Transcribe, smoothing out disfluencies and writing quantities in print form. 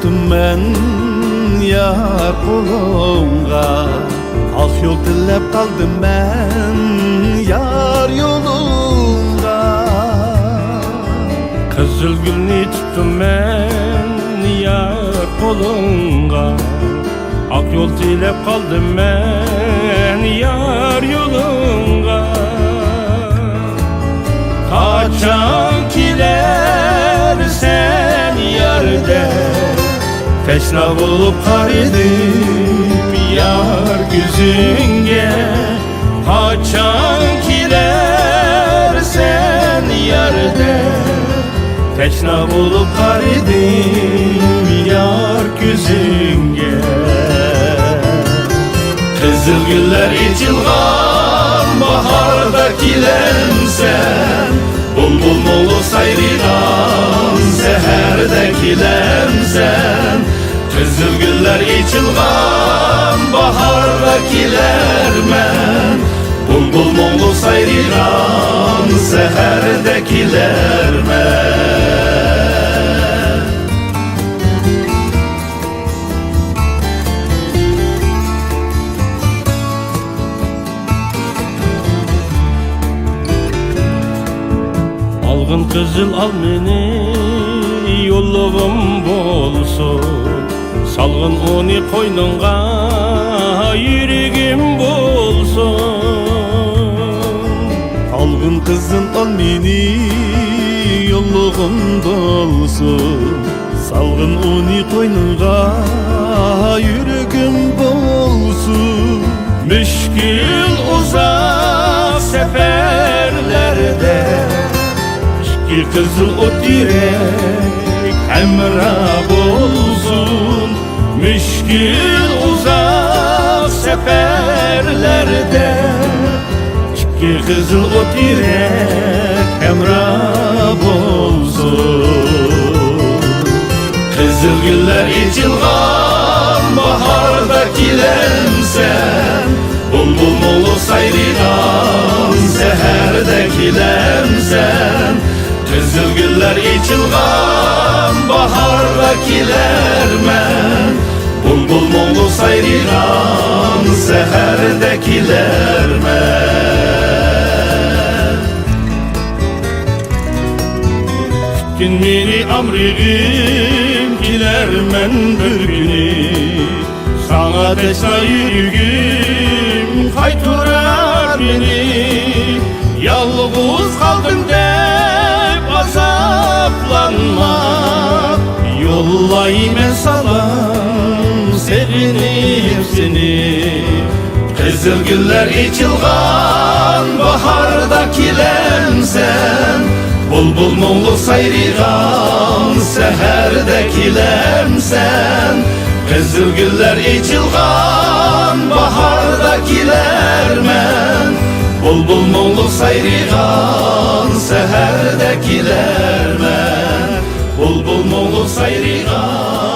çıktım ben yar kolunga. Ak yol dilep kaldım ben yar yolunga. Kızıl gülni tuttum ben yar kolunga. Ak yol dilep kaldım ben yar yolunga. Kaçan kilersen yerde teşna bulup karidim yar güzünge. Kaçan kilersen yerde teşna bulup karidim yar güzünge. Kızıl güller içilgan baharda kilemsen, bulbul molu sayrigan seherde kilemsen. Kızıl güller içilgan baharda kilermen, bulbul molu sayrigan seherde kilermen. Algın kızıl al meni yolluğum bolsun, salgın onu koynunga yüreğim bolsun. Algın kızın ol meni yolluğun dolsun, salgın uni koynunga yüreğim bolsun. Müşkül uzak seferlerde iki kızıl ot direk hemrah olsun. Müşkül uzak seferlerde iki kızıl ot direk hemrah olsun. Kızıl güller içilgan baharda kilemsen, bulbul molu sayrigan seherde kilemsen. Kızıl güller içilgan baharda kilermen, bulbul molu sayrigan seherde kilermen. Gün meni amrigim kilermen bir günü, sana teşna yüreğim kayturar beni. Yalnız kaldım dep azaplanma, yollayım ben salam sevinip seni. Kızıl güller içilgan baharda kilemsen, bulbul molu sayrigan seherde kilemsen. Kızıl güller içilgan baharda kilermen, bulbul molu sayrigan seherde kilermen. Bulbul molu sayrigan